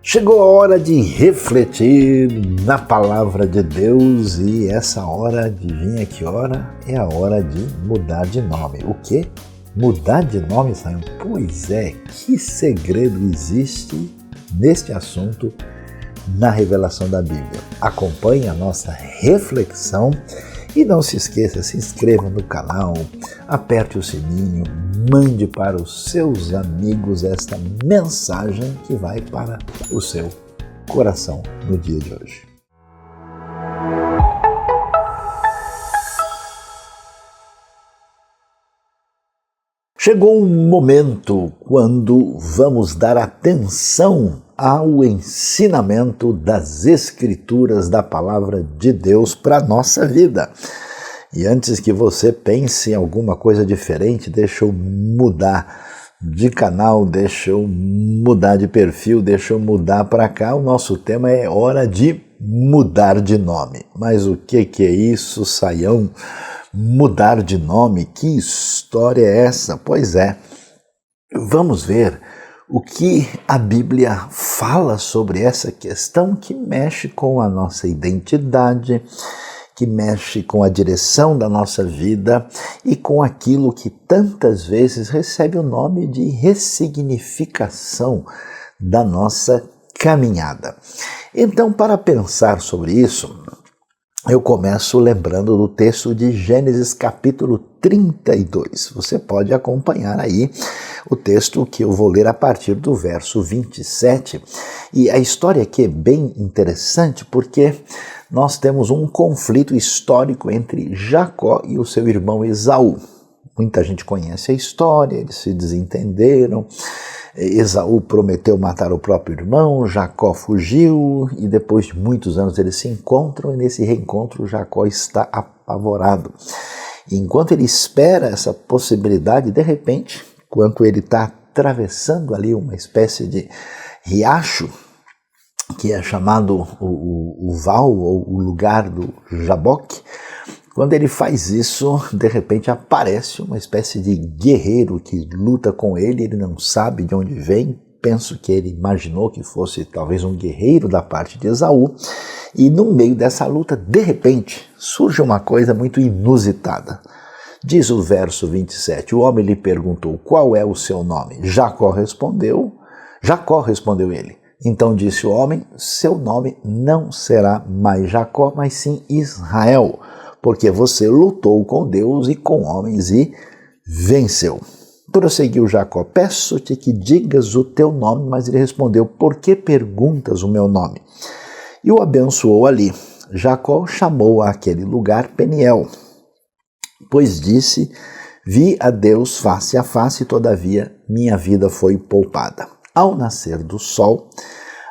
Chegou a hora de refletir na palavra de Deus e essa hora, adivinha que hora? É a hora de mudar de nome. O quê? Mudar de nome, Sayão? Pois é, que segredo existe neste assunto na revelação da Bíblia? Acompanhe a nossa reflexão e não se esqueça, se inscreva no canal, aperte o sininho, mande para os seus amigos esta mensagem que vai para o seu coração no dia de hoje. Chegou um momento quando vamos dar atenção ao ensinamento das Escrituras, da Palavra de Deus para a nossa vida. E antes que você pense em alguma coisa diferente, deixa eu mudar de canal, deixa eu mudar de perfil, deixa eu mudar para cá. O nosso tema é hora de mudar de nome. Mas o que é isso, Sayão? Mudar de nome? Que história é essa? Pois é, vamos ver o que a Bíblia fala sobre essa questão que mexe com a nossa identidade, que mexe com a direção da nossa vida e com aquilo que tantas vezes recebe o nome de ressignificação da nossa caminhada. Então, para pensar sobre isso, eu começo lembrando do texto de Gênesis capítulo 32. Você pode acompanhar aí o texto que eu vou ler a partir do verso 27. E a história aqui é bem interessante porque nós temos um conflito histórico entre Jacó e o seu irmão Esaú. Muita gente conhece a história, eles se desentenderam. Esaú prometeu matar o próprio irmão, Jacó fugiu e depois de muitos anos eles se encontram e nesse reencontro Jacó está apavorado. E enquanto ele espera essa possibilidade, de repente, enquanto ele está atravessando ali uma espécie de riacho, que é chamado o Val, ou o lugar do Jaboque, quando ele faz isso, de repente aparece uma espécie de guerreiro que luta com ele, ele não sabe de onde vem, penso que ele imaginou que fosse talvez um guerreiro da parte de Esaú, e no meio dessa luta, de repente, surge uma coisa muito inusitada. Diz o verso 27, o homem lhe perguntou, qual é o seu nome? Jacó respondeu ele. Então disse o homem, seu nome não será mais Jacó, mas sim Israel, porque você lutou com Deus e com homens e venceu. Prosseguiu Jacó, peço-te que digas o teu nome, mas ele respondeu, por que perguntas o meu nome? E o abençoou ali. Jacó chamou aquele lugar Peniel, pois disse, vi a Deus face a face, todavia minha vida foi poupada. Ao nascer do sol,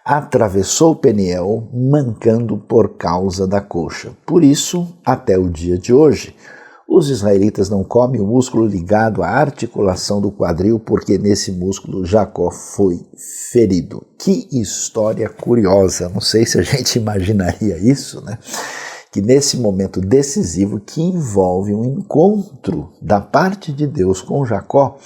atravessou Peniel, mancando por causa da coxa. Por isso, até o dia de hoje, os israelitas não comem o músculo ligado à articulação do quadril, porque nesse músculo Jacó foi ferido. Que história curiosa! Não sei se a gente imaginaria isso, né? Que nesse momento decisivo que envolve um encontro da parte de Deus com Jacó,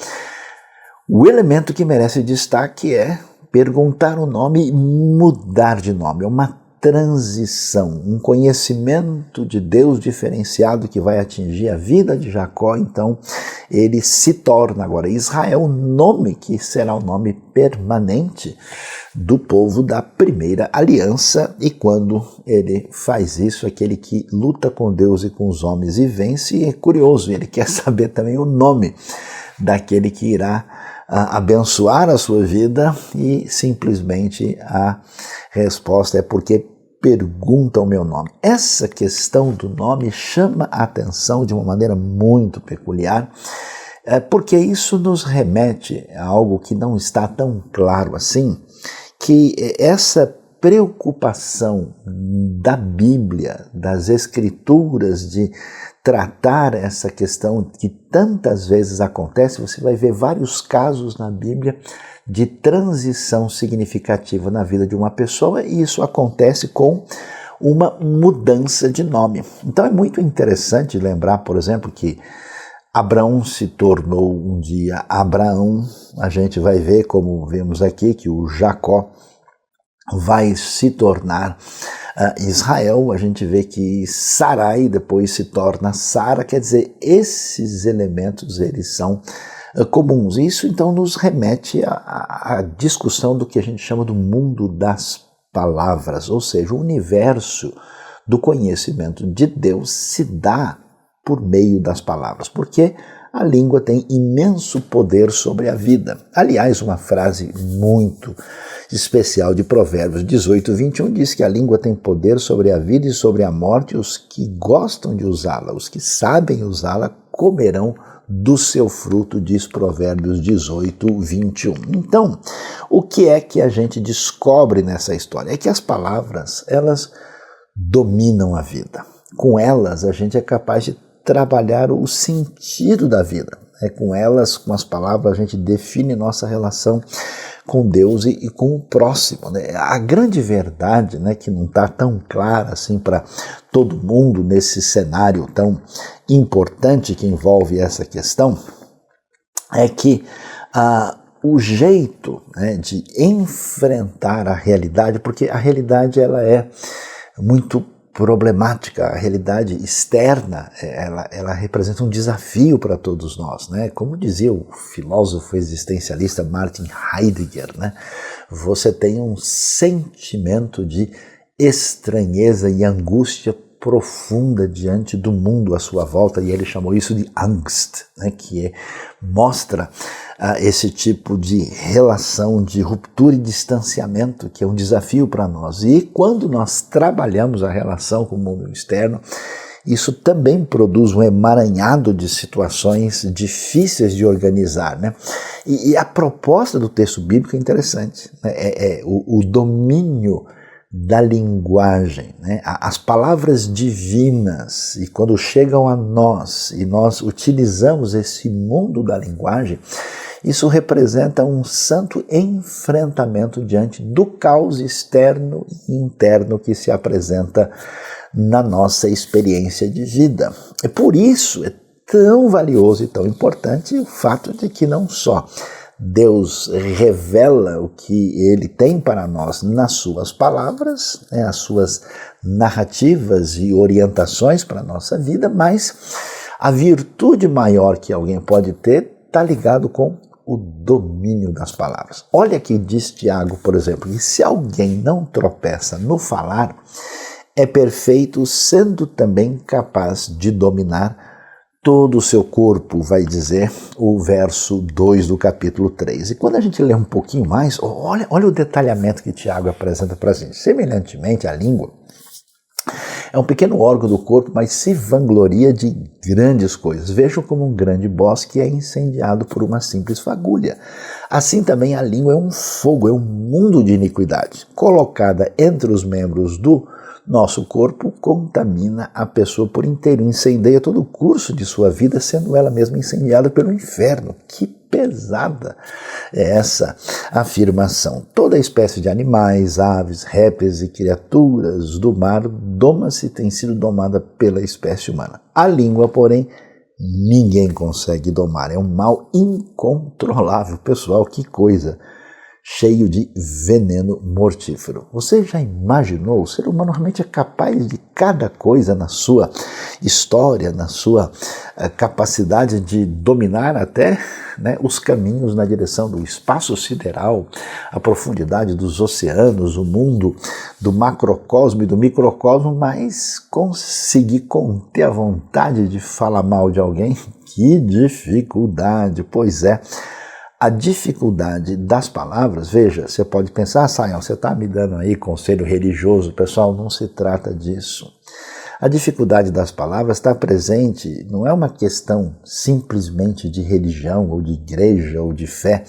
o elemento que merece destaque é perguntar o nome e mudar de nome. É uma transição, um conhecimento de Deus diferenciado que vai atingir a vida de Jacó. Então, ele se torna agora Israel, nome que será o nome permanente do povo da primeira aliança. E quando ele faz isso, aquele que luta com Deus e com os homens e vence, e é curioso, ele quer saber também o nome daquele que irá abençoar a sua vida e simplesmente a resposta é porque pergunta o meu nome. Essa questão do nome chama a atenção de uma maneira muito peculiar, porque isso nos remete a algo que não está tão claro assim, que essa preocupação da Bíblia, das Escrituras, de tratar essa questão que tantas vezes acontece, você vai ver vários casos na Bíblia de transição significativa na vida de uma pessoa e isso acontece com uma mudança de nome. Então é muito interessante lembrar, por exemplo, que Abraão se tornou um dia Abraão. A gente vai ver, como vemos aqui, que o Jacó vai se tornar Israel. A gente vê que Sarai depois se torna Sara, quer dizer, esses elementos eles são comuns. Isso então nos remete à discussão do que a gente chama do mundo das palavras, ou seja, o universo do conhecimento de Deus se dá por meio das palavras, porque a língua tem imenso poder sobre a vida. Aliás, uma frase muito especial de Provérbios 18:21 diz que a língua tem poder sobre a vida e sobre a morte. Os que gostam de usá-la, os que sabem usá-la, comerão do seu fruto, diz Provérbios 18:21. Então, o que é que a gente descobre nessa história? É que as palavras, elas dominam a vida. Com elas, a gente é capaz de trabalhar o sentido da vida. Com elas, com as palavras, a gente define nossa relação com Deus e com o próximo. A grande verdade, que não está tão clara assim para todo mundo nesse cenário tão importante que envolve essa questão, é que o jeito de enfrentar a realidade, porque a realidade ela é muito problemática, a realidade externa, ela representa um desafio para todos nós, Como dizia o filósofo existencialista Martin Heidegger, Você tem um sentimento de estranheza e angústia profunda diante do mundo à sua volta, e ele chamou isso de Angst, que mostra esse tipo de relação de ruptura e distanciamento, que é um desafio para nós. E quando nós trabalhamos a relação com o mundo externo, isso também produz um emaranhado de situações difíceis de organizar, E a proposta do texto bíblico é interessante, o domínio da linguagem, As palavras divinas, e quando chegam a nós e nós utilizamos esse mundo da linguagem, isso representa um santo enfrentamento diante do caos externo e interno que se apresenta na nossa experiência de vida. E por isso é tão valioso e tão importante o fato de que não só Deus revela o que Ele tem para nós nas suas palavras, as suas narrativas e orientações para a nossa vida, mas a virtude maior que alguém pode ter está ligado com o domínio das palavras. Olha que diz Tiago, por exemplo, que se alguém não tropeça no falar, é perfeito, sendo também capaz de dominar todo o seu corpo, vai dizer o verso 2 do capítulo 3. E quando a gente lê um pouquinho mais, olha o detalhamento que Tiago apresenta para a gente. Semelhantemente, a língua é um pequeno órgão do corpo, mas se vangloria de grandes coisas. Vejam como um grande bosque é incendiado por uma simples fagulha. Assim também a língua é um fogo, é um mundo de iniquidade. Colocada entre os membros do nosso corpo, contamina a pessoa por inteiro, incendeia todo o curso de sua vida, sendo ela mesma incendiada pelo inferno. Que pesada é essa afirmação. Toda espécie de animais, aves, répteis e criaturas do mar doma-se, tem sido domada pela espécie humana. A língua, porém, ninguém consegue domar. É um mal incontrolável. Pessoal, que coisa! Cheio de veneno mortífero. Você já imaginou? O ser humano realmente é capaz de cada coisa na sua história, na sua capacidade de dominar até os caminhos na direção do espaço sideral, a profundidade dos oceanos, o mundo do macrocosmo e do microcosmo, mas conseguir conter a vontade de falar mal de alguém? Que dificuldade! Pois é. A dificuldade das palavras, veja, você pode pensar, Sayão, você está me dando aí conselho religioso, pessoal, não se trata disso. A dificuldade das palavras está presente, não é uma questão simplesmente de religião, ou de igreja, ou de fé.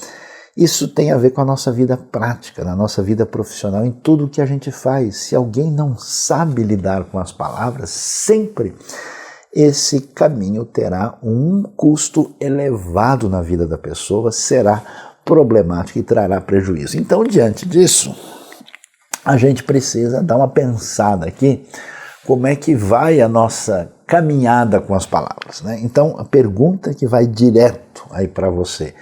Isso tem a ver com a nossa vida prática, na nossa vida profissional, em tudo o que a gente faz. Se alguém não sabe lidar com as palavras, sempre esse caminho terá um custo elevado na vida da pessoa, será problemático e trará prejuízo. Então, diante disso, a gente precisa dar uma pensada aqui, como é que vai a nossa caminhada com as palavras, Então, a pergunta que vai direto aí para você: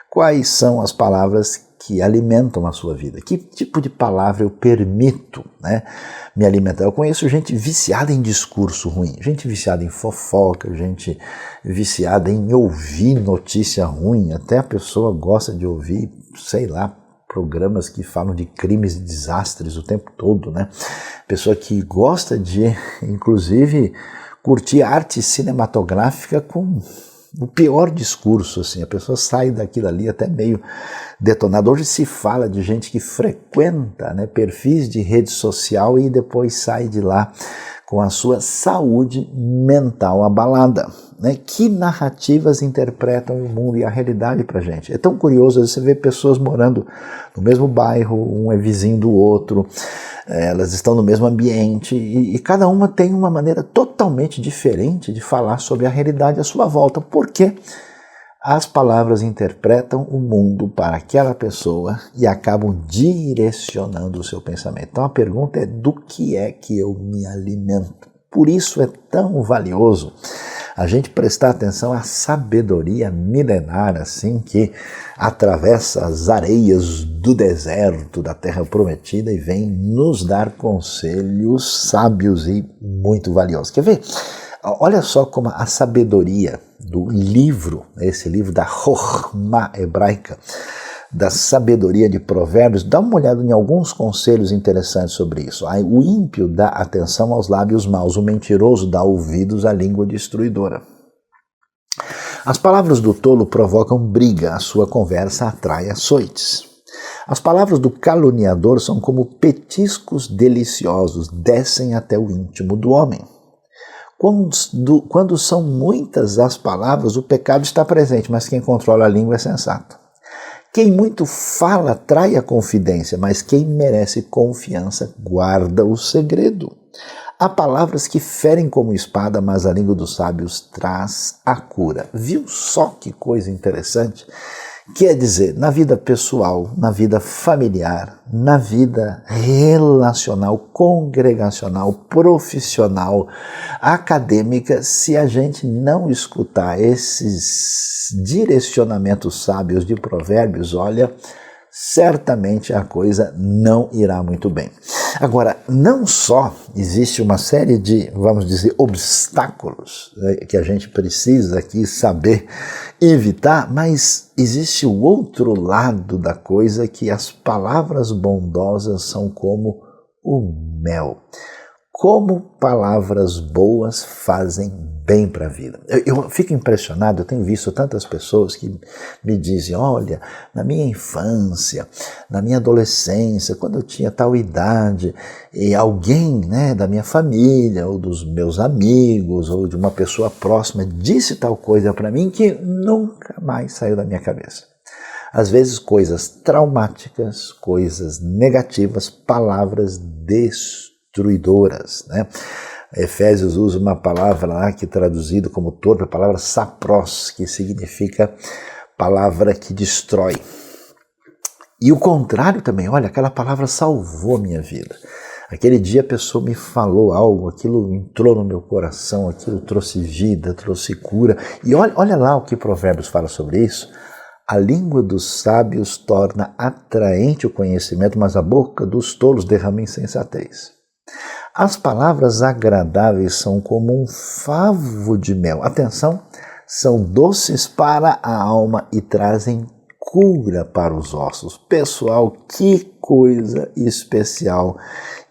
quais são as palavras que alimentam a sua vida. Que tipo de palavra eu permito, né, me alimentar? Eu conheço gente viciada em discurso ruim, gente viciada em fofoca, gente viciada em ouvir notícia ruim, até a pessoa gosta de ouvir, sei lá, programas que falam de crimes e desastres o tempo todo, né? Pessoa que gosta de, inclusive, curtir arte cinematográfica com o pior discurso, assim, a pessoa sai daquilo ali até meio detonada. Hoje se fala de gente que frequenta, né, perfis de rede social e depois sai de lá com a sua saúde mental abalada, né? Que narrativas interpretam o mundo e a realidade pra gente? É tão curioso, você vê pessoas morando no mesmo bairro, um é vizinho do outro, elas estão no mesmo ambiente e cada uma tem uma maneira totalmente diferente de falar sobre a realidade à sua volta. Por quê? As palavras interpretam o mundo para aquela pessoa e acabam direcionando o seu pensamento. Então a pergunta é: do que é que eu me alimento? Por isso é tão valioso a gente prestar atenção à sabedoria milenar, assim, que atravessa as areias do deserto da Terra Prometida e vem nos dar conselhos sábios e muito valiosos. Quer ver? Olha só como a sabedoria do livro, esse livro da Chokhmah hebraica, da sabedoria de Provérbios, dá uma olhada em alguns conselhos interessantes sobre isso. O ímpio dá atenção aos lábios maus, o mentiroso dá ouvidos à língua destruidora. As palavras do tolo provocam briga, a sua conversa atrai açoites. As palavras do caluniador são como petiscos deliciosos, descem até o íntimo do homem. Quando são muitas as palavras, o pecado está presente, mas quem controla a língua é sensato. Quem muito fala trai a confidência, mas quem merece confiança guarda o segredo. Há palavras que ferem como espada, mas a língua dos sábios traz a cura. Viu só que coisa interessante? Quer dizer, na vida pessoal, na vida familiar, na vida relacional, congregacional, profissional, acadêmica, se a gente não escutar esses direcionamentos sábios de Provérbios, olha, certamente a coisa não irá muito bem. Agora, não só existe uma série de, vamos dizer, obstáculos, né, que a gente precisa aqui saber evitar, mas existe o outro lado da coisa, que as palavras bondosas são como o mel. Como palavras boas fazem bem para a vida. Eu fico impressionado, eu tenho visto tantas pessoas que me dizem: olha, na minha infância, na minha adolescência, quando eu tinha tal idade, e alguém, né, da minha família, ou dos meus amigos, ou de uma pessoa próxima disse tal coisa para mim que nunca mais saiu da minha cabeça. Às vezes coisas traumáticas, coisas negativas, palavras destruidoras, né? Efésios usa uma palavra lá que é traduzida como torpe, a palavra sapros, que significa palavra que destrói. E o contrário também, olha, aquela palavra salvou a minha vida. Aquele dia a pessoa me falou algo, aquilo entrou no meu coração, aquilo trouxe vida, trouxe cura. E olha lá o que Provérbios fala sobre isso. A língua dos sábios torna atraente o conhecimento, mas a boca dos tolos derrama insensatez. As palavras agradáveis são como um favo de mel. Atenção, são doces para a alma e trazem cura para os ossos. Pessoal, que coisa especial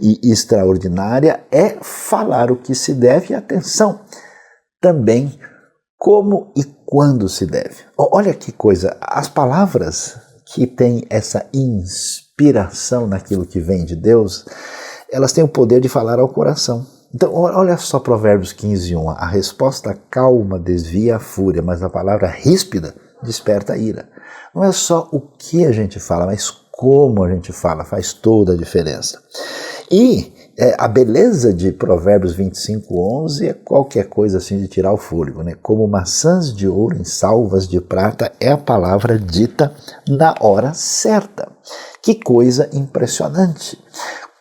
e extraordinária é falar o que se deve. E atenção, também como e quando se deve. Olha que coisa, as palavras que têm essa inspiração naquilo que vem de Deus, elas têm o poder de falar ao coração. Então, olha só Provérbios 15:1. A resposta calma desvia a fúria, mas a palavra ríspida desperta a ira. Não é só o que a gente fala, mas como a gente fala, faz toda a diferença. E a beleza de Provérbios 25:11 é qualquer coisa assim de tirar o fôlego, né? Como maçãs de ouro em salvas de prata é a palavra dita na hora certa. Que coisa impressionante!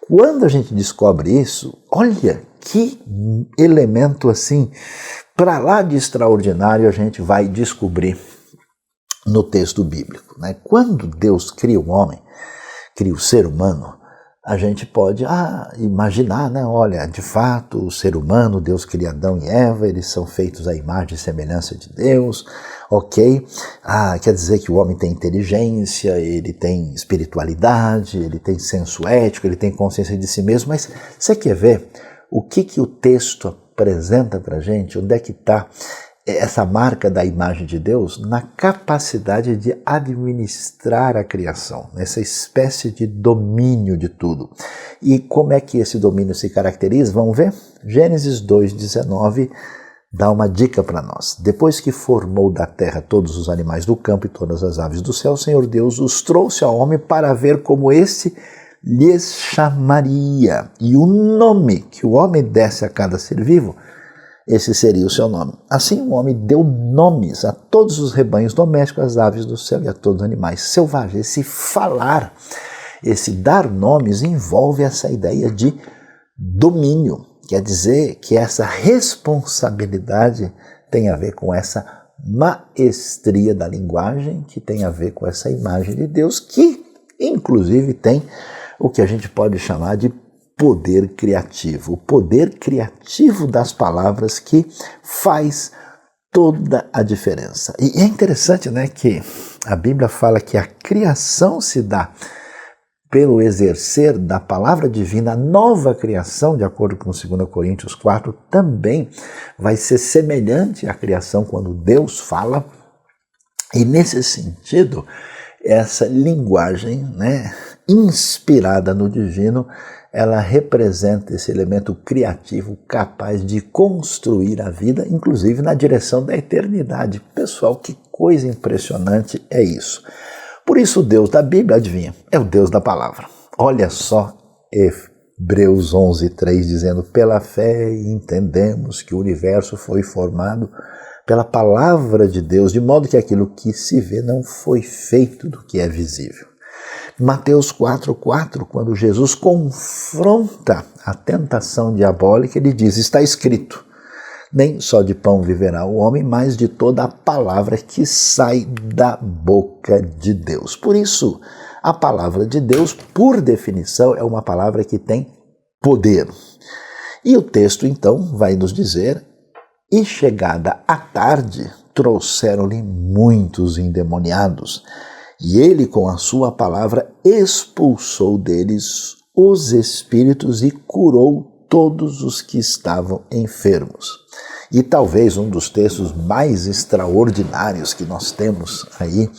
Quando a gente descobre isso, olha que elemento assim, para lá de extraordinário a gente vai descobrir no texto bíblico, né? Quando Deus cria o homem, cria o ser humano, a gente pode imaginar, né? Olha, de fato, o ser humano, Deus cria Adão e Eva, eles são feitos à imagem e semelhança de Deus, ok? Quer dizer que o homem tem inteligência, ele tem espiritualidade, ele tem senso ético, ele tem consciência de si mesmo, mas você quer ver o que o texto apresenta para a gente? Onde é que está essa marca da imagem de Deus? Na capacidade de administrar a criação, nessa espécie de domínio de tudo. E como é que esse domínio se caracteriza? Vamos ver? Gênesis 2:19 dá uma dica para nós. Depois que formou da terra todos os animais do campo e todas as aves do céu, o Senhor Deus os trouxe ao homem para ver como esse lhes chamaria. E o nome que o homem desse a cada ser vivo, esse seria o seu nome. Assim o homem deu nomes a todos os rebanhos domésticos, às aves do céu e a todos os animais selvagens. Esse falar, esse dar nomes envolve essa ideia de domínio. Quer dizer que essa responsabilidade tem a ver com essa maestria da linguagem, que tem a ver com essa imagem de Deus, que inclusive tem o que a gente pode chamar de poder criativo. O poder criativo das palavras que faz toda a diferença. E é interessante, né, que a Bíblia fala que a criação se dá pelo exercer da palavra divina. A nova criação, de acordo com 2 Coríntios 4, também vai ser semelhante à criação quando Deus fala. E nesse sentido, essa linguagem, né, inspirada no divino, ela representa esse elemento criativo capaz de construir a vida, inclusive na direção da eternidade. Pessoal, que coisa impressionante é isso. Por isso o Deus da Bíblia, adivinha, é o Deus da palavra. Olha só Hebreus 11:3 dizendo: pela fé entendemos que o universo foi formado pela palavra de Deus, de modo que aquilo que se vê não foi feito do que é visível. Mateus 4:4, quando Jesus confronta a tentação diabólica, ele diz: está escrito, nem só de pão viverá o homem, mas de toda a palavra que sai da boca de Deus. Por isso, a palavra de Deus, por definição, é uma palavra que tem poder. E o texto, então, vai nos dizer: e chegada a tarde, trouxeram-lhe muitos endemoniados, e ele, com a sua palavra, expulsou deles os espíritos e curou todos os que estavam enfermos. E talvez um dos textos mais extraordinários que nós temos aí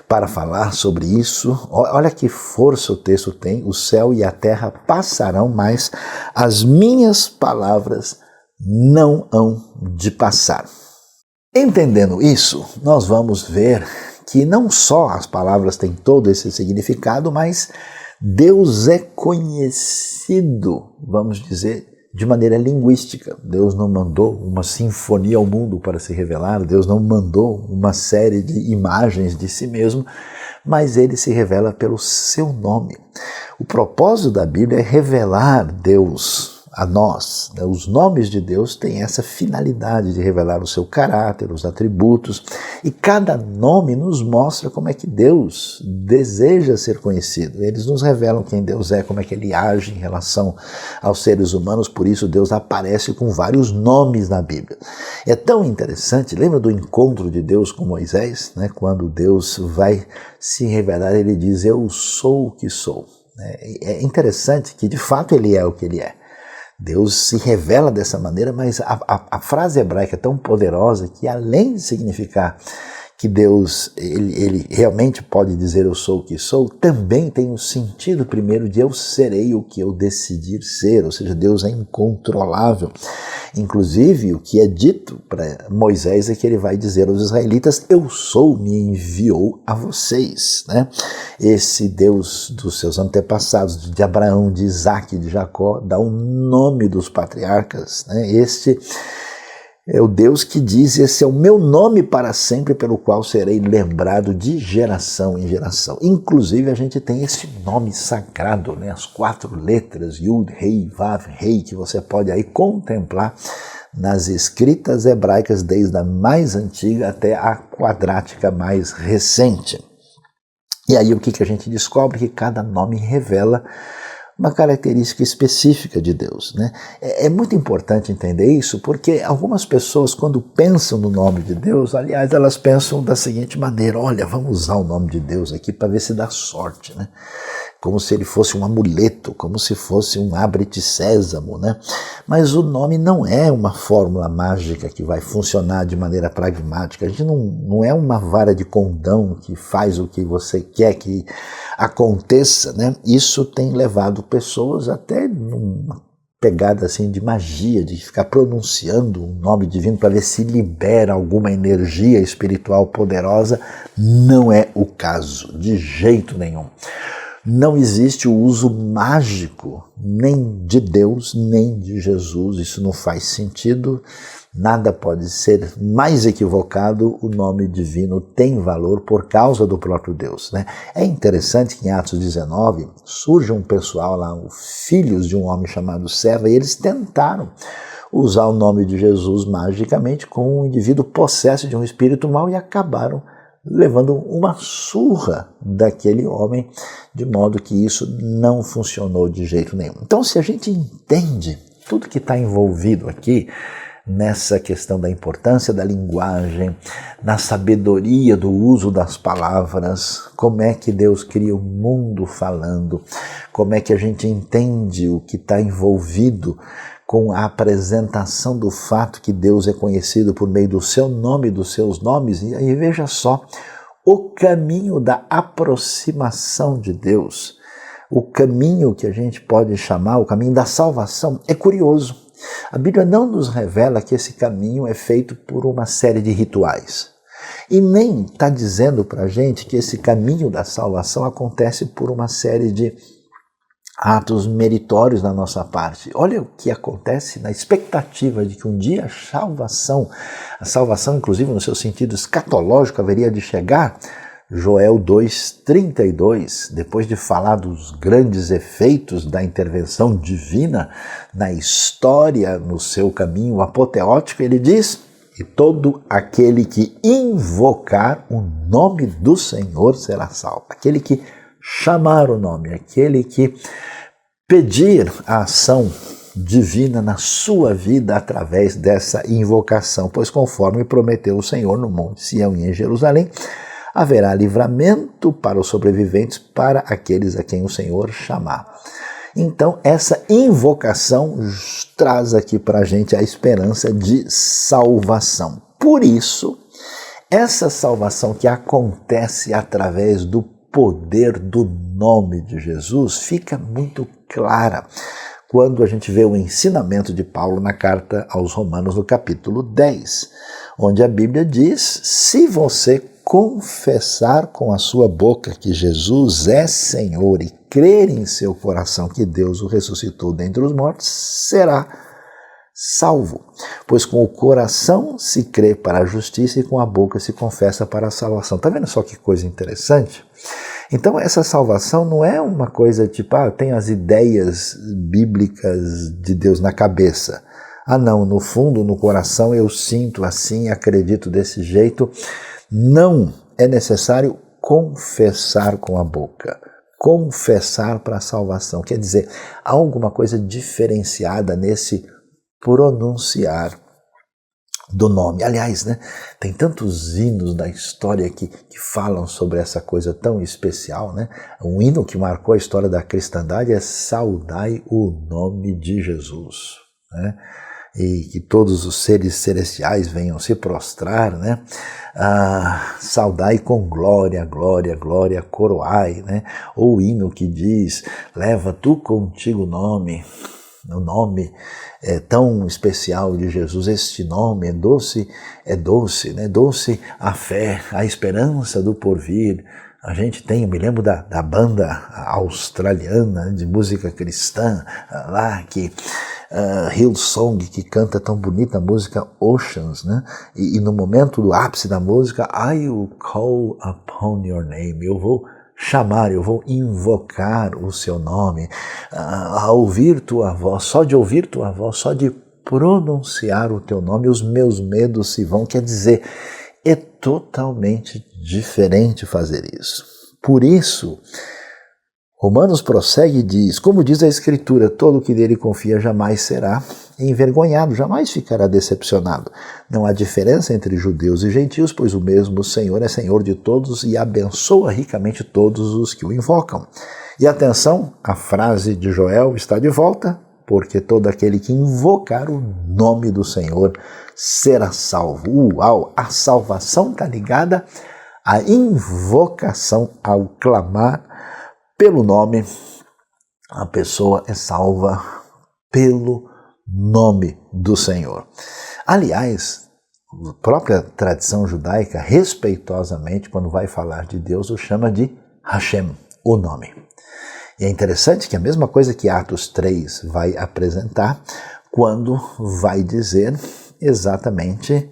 para falar sobre isso, olha que força o texto tem: o céu e a terra passarão, mas as minhas palavras não hão de passar. Entendendo isso, nós vamos ver que não só as palavras têm todo esse significado, mas Deus é conhecido, vamos dizer, de maneira linguística. Deus não mandou uma sinfonia ao mundo para se revelar, Deus não mandou uma série de imagens de si mesmo, mas ele se revela pelo seu nome. O propósito da Bíblia é revelar Deus a nós. Os nomes de Deus têm essa finalidade de revelar o seu caráter, os atributos, e cada nome nos mostra como é que Deus deseja ser conhecido. Eles nos revelam quem Deus é, como é que ele age em relação aos seres humanos. Por isso Deus aparece com vários nomes na Bíblia. É tão interessante, lembra do encontro de Deus com Moisés, né? Quando Deus vai se revelar, ele diz: eu sou o que sou. É interessante que de fato ele é o que ele é. Deus se revela dessa maneira, mas a frase hebraica é tão poderosa que, além de significar que Deus ele realmente pode dizer eu sou o que sou, também tem o sentido primeiro de eu serei o que eu decidir ser, ou seja, Deus é incontrolável. Inclusive, o que é dito para Moisés é que ele vai dizer aos israelitas: eu sou, me enviou a vocês, né? Esse Deus dos seus antepassados, de Abraão, de Isaac, de Jacó, dá o nome dos patriarcas, né? Este é o Deus que diz: esse é o meu nome para sempre, pelo qual serei lembrado de geração em geração. Inclusive a gente tem esse nome sagrado, né? As 4 letras, Yud, Rei, Vav, Rei, que você pode aí contemplar nas escritas hebraicas, desde a mais antiga até a quadrática mais recente. E aí o que a gente descobre? Que cada nome revela uma característica específica de Deus, né? É muito importante entender isso, porque algumas pessoas, quando pensam no nome de Deus, aliás, elas pensam da seguinte maneira: olha, vamos usar o nome de Deus aqui para ver se dá sorte, né? Como se ele fosse um amuleto, como se fosse um abre-te sésamo, né? Mas o nome não é uma fórmula mágica que vai funcionar de maneira pragmática. A gente não é uma vara de condão que faz o que você quer que aconteça, né? Isso tem levado pessoas até numa pegada assim de magia, de ficar pronunciando um nome divino para ver se libera alguma energia espiritual poderosa. Não é o caso, de jeito nenhum. Não existe o uso mágico nem de Deus, nem de Jesus. Isso não faz sentido. Nada pode ser mais equivocado. O nome divino tem valor por causa do próprio Deus, né? É interessante que em Atos 19 surge um pessoal lá, filhos de um homem chamado Seva, e eles tentaram usar o nome de Jesus magicamente com um indivíduo possesso de um espírito mau e acabaram levando uma surra daquele homem, de modo que isso não funcionou de jeito nenhum. Então, se a gente entende tudo que está envolvido aqui, nessa questão da importância da linguagem, na sabedoria do uso das palavras, como é que Deus cria o mundo falando, como é que a gente entende o que está envolvido com a apresentação do fato que Deus é conhecido por meio do seu nome e dos seus nomes. E aí veja só, o caminho da aproximação de Deus, o caminho que a gente pode chamar, o caminho da salvação, é curioso. A Bíblia não nos revela que esse caminho é feito por uma série de rituais. E nem está dizendo para a gente que esse caminho da salvação acontece por uma série de atos meritórios da nossa parte. Olha o que acontece na expectativa de que um dia a salvação inclusive no seu sentido escatológico haveria de chegar. Joel 2,32, depois de falar dos grandes efeitos da intervenção divina na história, no seu caminho apoteótico, ele diz: e todo aquele que invocar o nome do Senhor será salvo. Aquele que chamar o nome, aquele que pedir a ação divina na sua vida através dessa invocação, pois conforme prometeu o Senhor no Monte Sião e em Jerusalém, haverá livramento para os sobreviventes, para aqueles a quem o Senhor chamar. Então, essa invocação traz aqui para a gente a esperança de salvação. Por isso, essa salvação que acontece através do poder do nome de Jesus fica muito clara quando a gente vê o ensinamento de Paulo na carta aos Romanos, no capítulo 10, onde a Bíblia diz: se você confessar com a sua boca que Jesus é Senhor e crer em seu coração que Deus o ressuscitou dentre os mortos, será salvo. Pois com o coração se crê para a justiça e com a boca se confessa para a salvação. Está vendo só que coisa interessante? Então essa salvação não é uma coisa tipo, eu tenho as ideias bíblicas de Deus na cabeça. Não, no fundo, no coração eu sinto assim, acredito desse jeito. Não, é necessário confessar com a boca. Confessar para a salvação. Quer dizer, há alguma coisa diferenciada nesse pronunciar do nome. Aliás, né, tem tantos hinos da história que falam sobre essa coisa tão especial, né? Um hino que marcou a história da cristandade é Saudai o nome de Jesus, né? E que todos os seres celestiais venham se prostrar, né? Saudai com glória, glória, glória, coroai, né? Ou o hino que diz: leva tu contigo o nome tão especial de Jesus. Este nome é doce, né? Doce a fé, a esperança do porvir. A gente tem, eu me lembro da banda australiana de música cristã, lá que Hillsong, que canta tão bonita a música Oceans, né? E no momento do ápice da música, I will call upon your name, eu vou chamar, eu vou invocar o seu nome, a ouvir tua voz, só de ouvir tua voz, só de pronunciar o teu nome, os meus medos se vão. Quer dizer, é totalmente diferente fazer isso. Por isso, Romanos prossegue e diz, como diz a Escritura, todo que nele confia jamais será envergonhado, jamais ficará decepcionado. Não há diferença entre judeus e gentios, pois o mesmo Senhor é Senhor de todos e abençoa ricamente todos os que o invocam. E atenção, a frase de Joel está de volta, porque todo aquele que invocar o nome do Senhor será salvo. Uau! A salvação está ligada à invocação, ao clamar pelo nome. A pessoa é salva pelo nome do Senhor. Aliás, a própria tradição judaica, respeitosamente, quando vai falar de Deus, o chama de Hashem, o nome. E é interessante que a mesma coisa que Atos 3 vai apresentar, quando vai dizer exatamente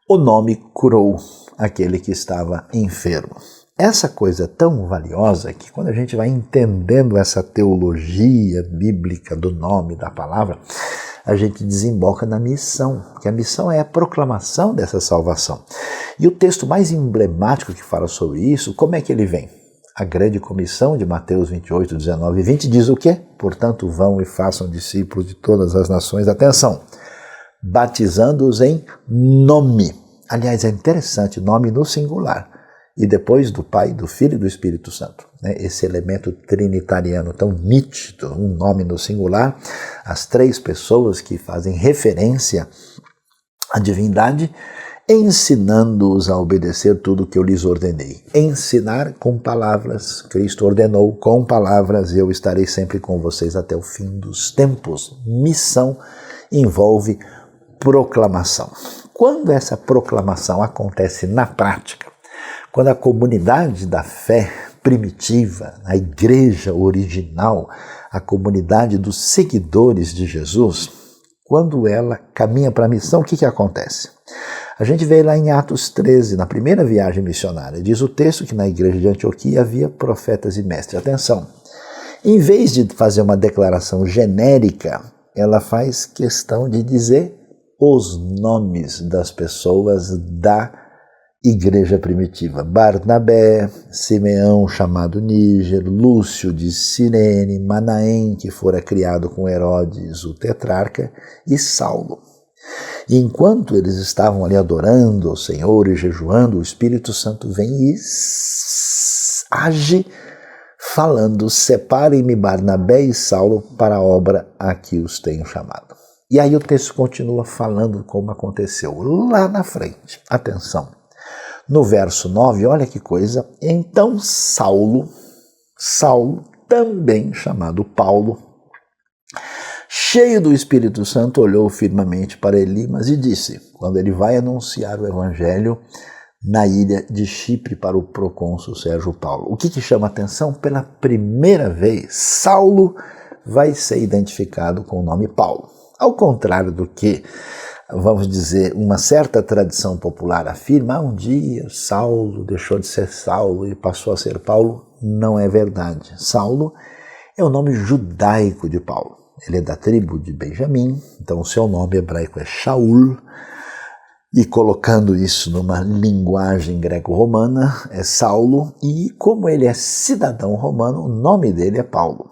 o nome curou aquele que estava enfermo. Essa coisa tão valiosa que quando a gente vai entendendo essa teologia bíblica do nome da palavra, a gente desemboca na missão, que a missão é a proclamação dessa salvação. E o texto mais emblemático que fala sobre isso, como é que ele vem? A grande comissão de Mateus 28, 19 e 20 diz o quê? Portanto, vão e façam discípulos de todas as nações. Atenção! Batizando-os em nome. Aliás, é interessante, nome no singular. E depois do Pai, do Filho e do Espírito Santo. Esse elemento trinitariano tão nítido, um nome no singular, as três pessoas que fazem referência à divindade, ensinando-os a obedecer tudo o que eu lhes ordenei. Ensinar com palavras, Cristo ordenou com palavras, e eu estarei sempre com vocês até o fim dos tempos. Missão envolve proclamação. Quando essa proclamação acontece na prática, quando a comunidade da fé primitiva, a igreja original, a comunidade dos seguidores de Jesus, quando ela caminha para a missão, o que acontece? A gente vê lá em Atos 13, na primeira viagem missionária, diz o texto que na igreja de Antioquia havia profetas e mestres. Atenção, em vez de fazer uma declaração genérica, ela faz questão de dizer os nomes das pessoas da igreja primitiva. Barnabé, Simeão, chamado Níger, Lúcio de Cirene, Manaém, que fora criado com Herodes, o tetrarca, e Saulo. E enquanto eles estavam ali adorando ao Senhor e jejuando, o Espírito Santo vem e age falando, separem-me Barnabé e Saulo para a obra a que os tenho chamado. E aí o texto continua falando como aconteceu lá na frente. Atenção. No verso 9, olha que coisa, então Saulo, também chamado Paulo, cheio do Espírito Santo, olhou firmemente para Elimas e disse, quando ele vai anunciar o Evangelho na ilha de Chipre para o procônsul Sérgio Paulo. O que chama atenção? Pela primeira vez, Saulo vai ser identificado com o nome Paulo. Ao contrário do que, vamos dizer, uma certa tradição popular afirma, um dia Saulo deixou de ser Saulo e passou a ser Paulo, não é verdade. Saulo é o nome judaico de Paulo. Ele é da tribo de Benjamim, então o seu nome hebraico é Shaul, e colocando isso numa linguagem greco-romana, é Saulo, e como ele é cidadão romano, o nome dele é Paulo.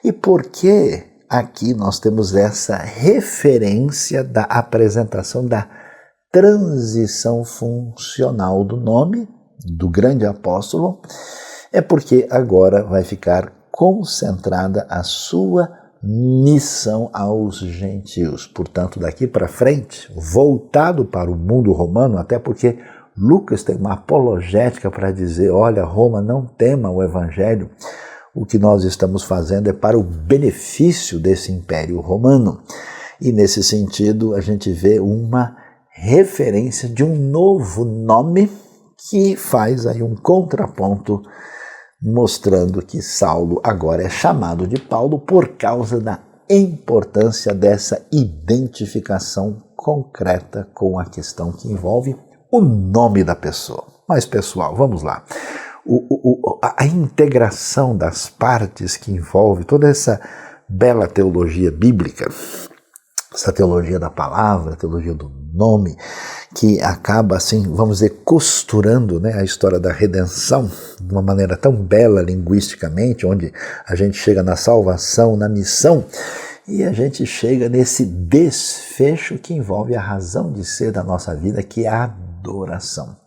E por que aqui nós temos essa referência da apresentação da transição funcional do nome do grande apóstolo? É porque agora vai ficar concentrada a sua missão aos gentios. Portanto, daqui para frente, voltado para o mundo romano, até porque Lucas tem uma apologética para dizer, olha, Roma, não tema o evangelho, o que nós estamos fazendo é para o benefício desse império romano. E nesse sentido, a gente vê uma referência de um novo nome que faz aí um contraponto mostrando que Saulo agora é chamado de Paulo por causa da importância dessa identificação concreta com a questão que envolve o nome da pessoa. Mas, pessoal, vamos lá. A integração das partes que envolve toda essa bela teologia bíblica essa teologia da palavra, a teologia do nome, que acaba assim, vamos dizer, costurando, né, a história da redenção de uma maneira tão bela linguisticamente, onde a gente chega na salvação, na missão, e a gente chega nesse desfecho que envolve a razão de ser da nossa vida, que é a adoração.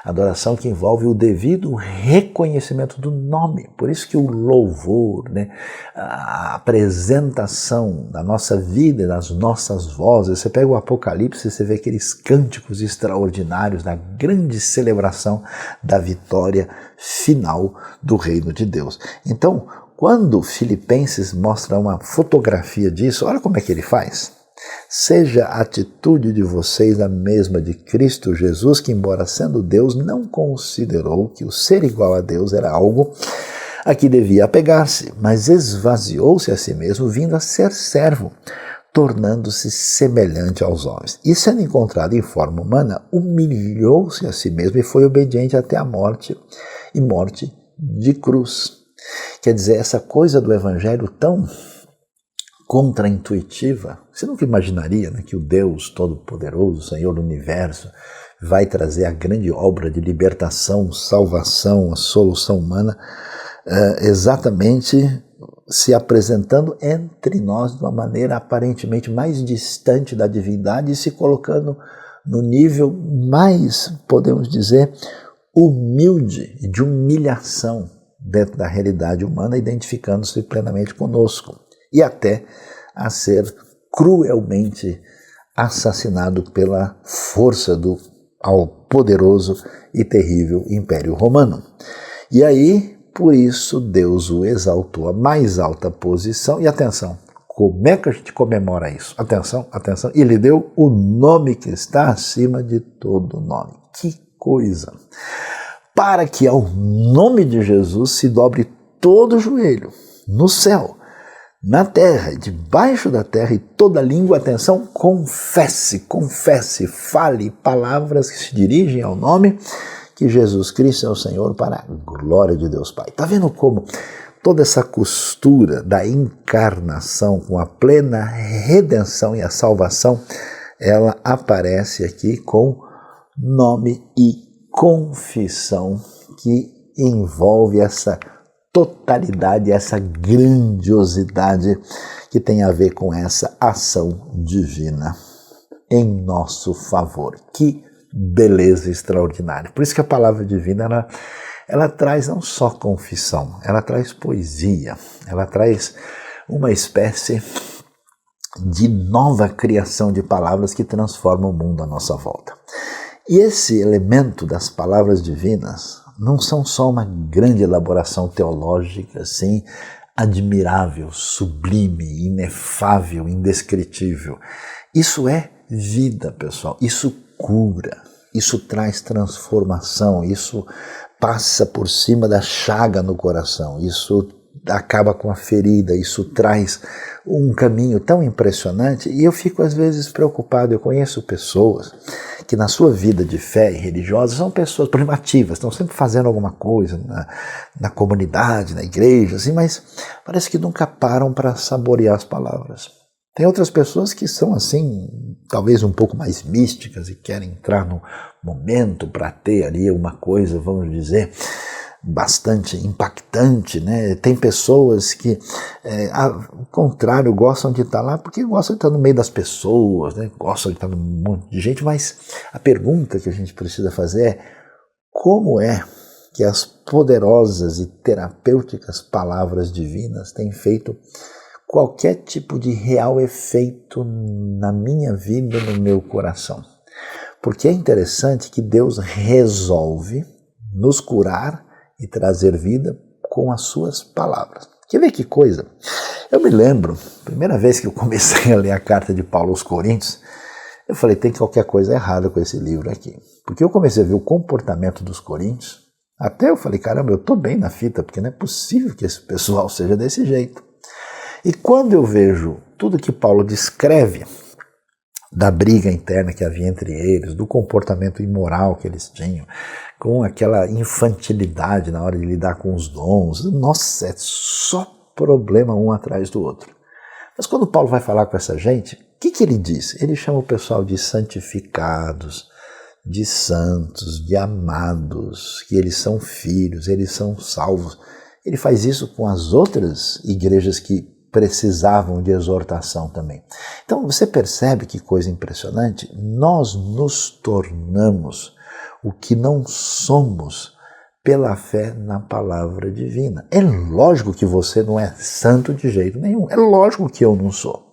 Adoração que envolve o devido reconhecimento do nome. Por isso que o louvor, né, a apresentação da nossa vida e das nossas vozes, você pega o Apocalipse e você vê aqueles cânticos extraordinários da grande celebração da vitória final do reino de Deus. Então, quando Filipenses mostra uma fotografia disso, olha como é que ele faz. Seja a atitude de vocês a mesma de Cristo Jesus, que embora sendo Deus, não considerou que o ser igual a Deus era algo a que devia apegar-se, mas esvaziou-se a si mesmo, vindo a ser servo, tornando-se semelhante aos homens. E sendo encontrado em forma humana, humilhou-se a si mesmo e foi obediente até a morte, e morte de cruz. Quer dizer, essa coisa do evangelho tão contraintuitiva, você nunca imaginaria, né, que o Deus Todo-Poderoso, Senhor do Universo, vai trazer a grande obra de libertação, salvação, a solução humana, exatamente se apresentando entre nós de uma maneira aparentemente mais distante da divindade e se colocando no nível mais, podemos dizer, humilde, de humilhação dentro da realidade humana, identificando-se plenamente conosco. E até a ser cruelmente assassinado pela força do ao poderoso e terrível Império Romano. E aí, por isso, Deus o exaltou à mais alta posição. E atenção, como é que a gente comemora isso? Atenção, atenção, e lhe deu o nome que está acima de todo nome. Que coisa! Para que ao nome de Jesus se dobre todo o joelho, no céu, na terra, debaixo da terra, e toda língua, atenção, confesse, fale palavras que se dirigem ao nome que Jesus Cristo é o Senhor, para a glória de Deus Pai. Está vendo como toda essa costura da encarnação com a plena redenção e a salvação, ela aparece aqui com nome e confissão que envolve essa totalidade, essa grandiosidade que tem a ver com essa ação divina em nosso favor. Que beleza extraordinária. Por isso que a palavra divina, ela traz não só confissão, ela traz poesia, ela traz uma espécie de nova criação de palavras que transforma o mundo à nossa volta. E esse elemento das palavras divinas não são só uma grande elaboração teológica, assim, admirável, sublime, inefável, indescritível. Isso é vida, pessoal. Isso cura, isso traz transformação, isso passa por cima da chaga no coração, isso acaba com a ferida, isso traz um caminho tão impressionante. E eu fico às vezes preocupado. Eu conheço pessoas que na sua vida de fé e religiosa são pessoas primitivas, estão sempre fazendo alguma coisa na comunidade, na igreja, assim, mas parece que nunca param para saborear as palavras. Tem outras pessoas que são assim, talvez um pouco mais místicas e querem entrar no momento para ter ali uma coisa, vamos dizer, bastante impactante, né? Tem pessoas que, ao contrário, gostam de estar lá porque gostam de estar no meio das pessoas, né? Gostam de estar num monte de gente, mas a pergunta que a gente precisa fazer é: como é que as poderosas e terapêuticas palavras divinas têm feito qualquer tipo de real efeito na minha vida, no meu coração? Porque é interessante que Deus resolve nos curar e trazer vida com as suas palavras. Quer ver que coisa? Eu me lembro, primeira vez que eu comecei a ler a carta de Paulo aos Coríntios, eu falei, tem qualquer coisa errada com esse livro aqui. Porque eu comecei a ver o comportamento dos coríntios, até eu falei, caramba, eu estou bem na fita, porque não é possível que esse pessoal seja desse jeito. E quando eu vejo tudo que Paulo descreve da briga interna que havia entre eles, do comportamento imoral que eles tinham, com aquela infantilidade na hora de lidar com os dons, nossa, é só problema um atrás do outro. Mas quando Paulo vai falar com essa gente, que ele diz? Ele chama o pessoal de santificados, de santos, de amados, que eles são filhos, eles são salvos. Ele faz isso com as outras igrejas que precisavam de exortação também. Então você percebe que coisa impressionante? Nós nos tornamos o que não somos pela fé na palavra divina. É lógico que você não é santo de jeito nenhum, é lógico que eu não sou.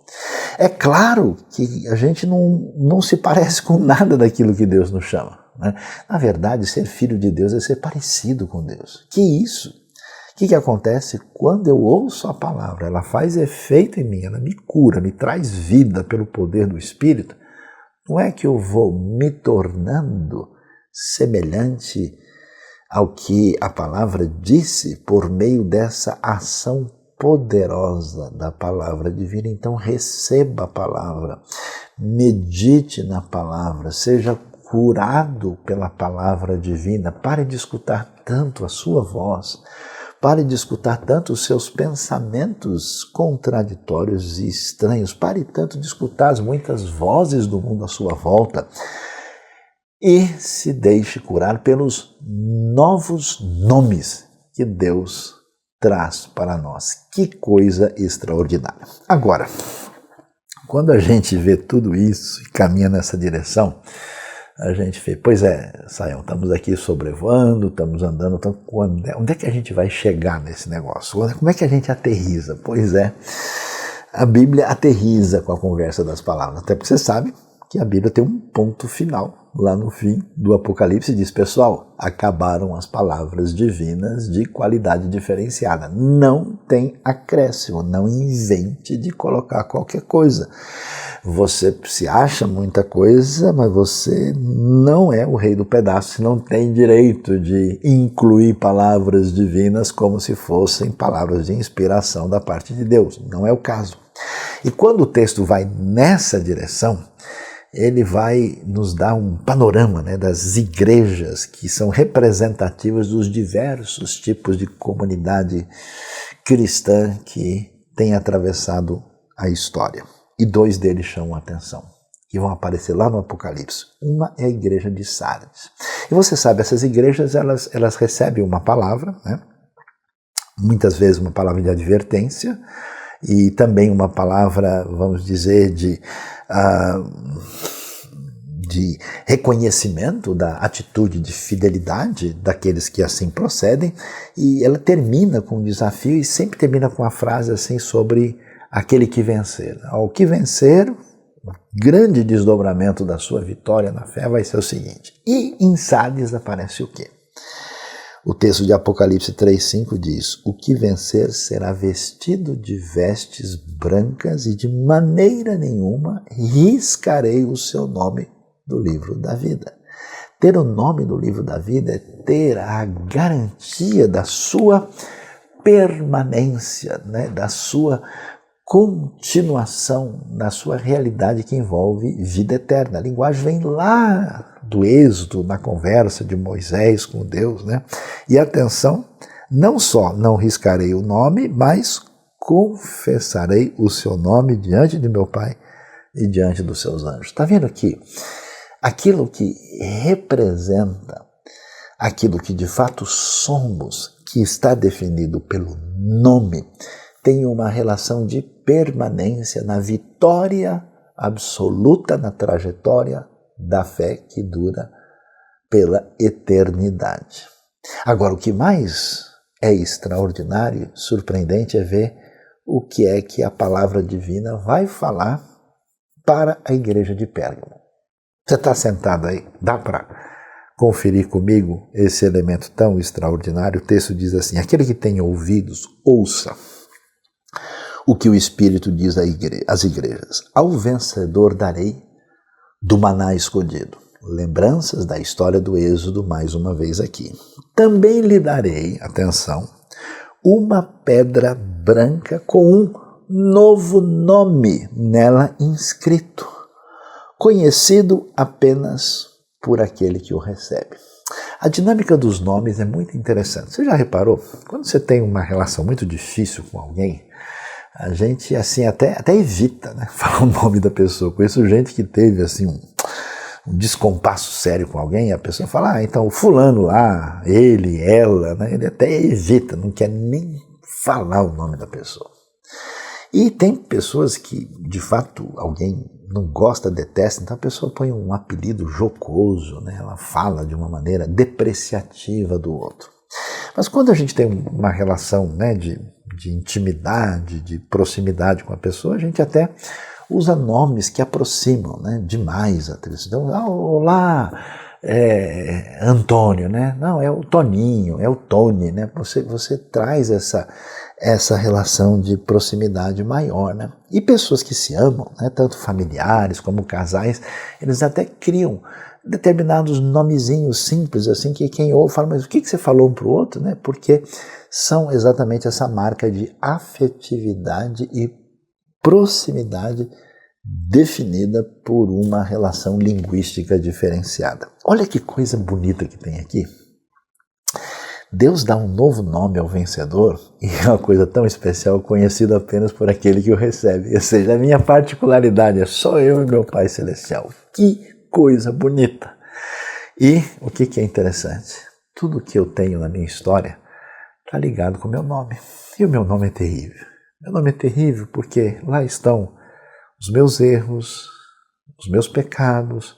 É claro que a gente não se parece com nada daquilo que Deus nos chama, né? Na verdade, ser filho de Deus é ser parecido com Deus. Que isso? O que acontece quando eu ouço a palavra? Ela faz efeito em mim, ela me cura, me traz vida pelo poder do Espírito. Não é que eu vou me tornando semelhante ao que a palavra disse por meio dessa ação poderosa da palavra divina. Então receba a palavra, medite na palavra, seja curado pela palavra divina. Pare de escutar tanto a sua voz, pare de escutar tanto os seus pensamentos contraditórios e estranhos, pare tanto de escutar as muitas vozes do mundo à sua volta e se deixe curar pelos novos nomes que Deus traz para nós. Que coisa extraordinária. Agora, quando a gente vê tudo isso e caminha nessa direção, a gente vê, pois é, Sayão, estamos aqui sobrevoando, estamos andando, então onde é que a gente vai chegar nesse negócio? Como é que a gente aterriza? Pois é, a Bíblia aterriza com a conversa das palavras, até porque você sabe que a Bíblia tem um ponto final. Lá no fim do Apocalipse diz, pessoal, acabaram as palavras divinas de qualidade diferenciada. Não tem acréscimo, não invente de colocar qualquer coisa. Você se acha muita coisa, mas você não é o rei do pedaço, você não tem direito de incluir palavras divinas como se fossem palavras de inspiração da parte de Deus. Não é o caso. E quando o texto vai nessa direção, ele vai nos dar um panorama, né, das igrejas que são representativas dos diversos tipos de comunidade cristã que tem atravessado a história. E dois deles chamam a atenção, que vão aparecer lá no Apocalipse. Uma é a igreja de Sardes. E você sabe, essas igrejas elas recebem uma palavra, né, muitas vezes uma palavra de advertência, e também uma palavra, vamos dizer, de reconhecimento da atitude de fidelidade daqueles que assim procedem, e ela termina com um desafio e sempre termina com uma frase assim sobre aquele que vencer. Ao que vencer, o grande desdobramento da sua vitória na fé vai ser o seguinte, e em Sardes aparece o quê? O texto de Apocalipse 3,5 diz, o que vencer será vestido de vestes brancas e de maneira nenhuma riscarei o seu nome do livro da vida. Ter o nome do livro da vida é ter a garantia da sua permanência, né? Da sua continuação, da sua realidade que envolve vida eterna. A linguagem vem lá do Êxodo, na conversa de Moisés com Deus, né? E atenção, não só não riscarei o nome, mas confessarei o seu nome diante de meu Pai e diante dos seus anjos. Está vendo aqui? Aquilo que representa, aquilo que de fato somos, que está definido pelo nome, tem uma relação de permanência na vitória absoluta na trajetória da fé que dura pela eternidade. Agora, o que mais é extraordinário, surpreendente, é ver o que é que a palavra divina vai falar para a igreja de Pérgamo. Você está sentado aí? Dá para conferir comigo esse elemento tão extraordinário? O texto diz assim, aquele que tem ouvidos, ouça o que o Espírito diz às igrejas. Ao vencedor darei do maná escondido. Lembranças da história do Êxodo, mais uma vez aqui. Também lhe darei, atenção, uma pedra branca com um novo nome nela inscrito, conhecido apenas por aquele que o recebe. A dinâmica dos nomes é muito interessante. Você já reparou? Quando você tem uma relação muito difícil com alguém, a gente assim até evita, né, falar o nome da pessoa. Conheço gente que teve assim um descompasso sério com alguém, a pessoa fala, então o fulano lá, ele, ela, né, ele até evita, não quer nem falar o nome da pessoa. E tem pessoas que, de fato, alguém não gosta, detesta, então a pessoa põe um apelido jocoso, né, ela fala de uma maneira depreciativa do outro. Mas quando a gente tem uma relação, né, de intimidade, de proximidade com a pessoa, a gente até usa nomes que aproximam, né, demais a pessoa. Então, olá, Antônio, né? Não, é o Toninho, é o Tony, né? Você traz essa relação de proximidade maior, né? E pessoas que se amam, né, tanto familiares como casais, eles até criam determinados nomezinhos simples, assim, que quem ouve fala, mas o que você falou um para o outro, né? Porque são exatamente essa marca de afetividade e proximidade definida por uma relação linguística diferenciada. Olha que coisa bonita que tem aqui. Deus dá um novo nome ao vencedor, e é uma coisa tão especial, conhecida apenas por aquele que o recebe. Ou seja, a minha particularidade é só eu e meu Pai Celestial. Que coisa bonita! E o que é interessante? Tudo que eu tenho na minha história está ligado com o meu nome. E o meu nome é terrível. Meu nome é terrível porque lá estão os meus erros, os meus pecados,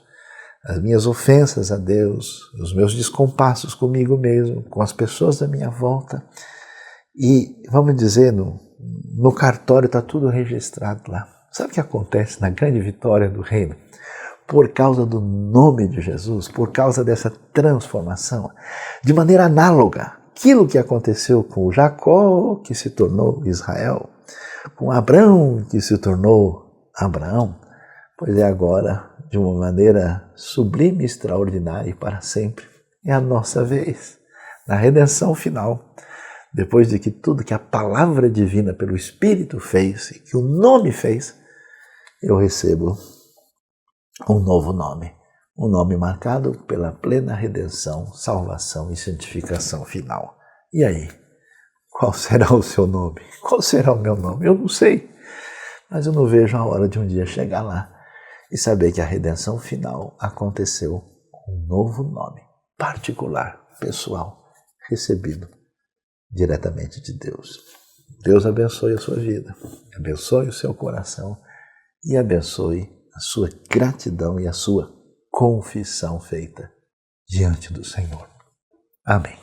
as minhas ofensas a Deus, os meus descompassos comigo mesmo, com as pessoas da minha volta. E, vamos dizer, no cartório está tudo registrado lá. Sabe o que acontece na grande vitória do reino? Por causa do nome de Jesus, por causa dessa transformação, de maneira análoga, aquilo que aconteceu com Jacó, que se tornou Israel, com Abrão, que se tornou Abraão, pois é agora, de uma maneira sublime, extraordinária e para sempre, é a nossa vez, na redenção final, depois de que tudo que a palavra divina pelo Espírito fez e que o nome fez, eu recebo um novo nome, um nome marcado pela plena redenção, salvação e santificação final. E aí, qual será o seu nome? Qual será o meu nome? Eu não sei, mas eu não vejo a hora de um dia chegar lá e saber que a redenção final aconteceu com um novo nome, particular, pessoal, recebido diretamente de Deus. Deus abençoe a sua vida, abençoe o seu coração e abençoe a sua gratidão e a sua confissão feita diante do Senhor. Amém.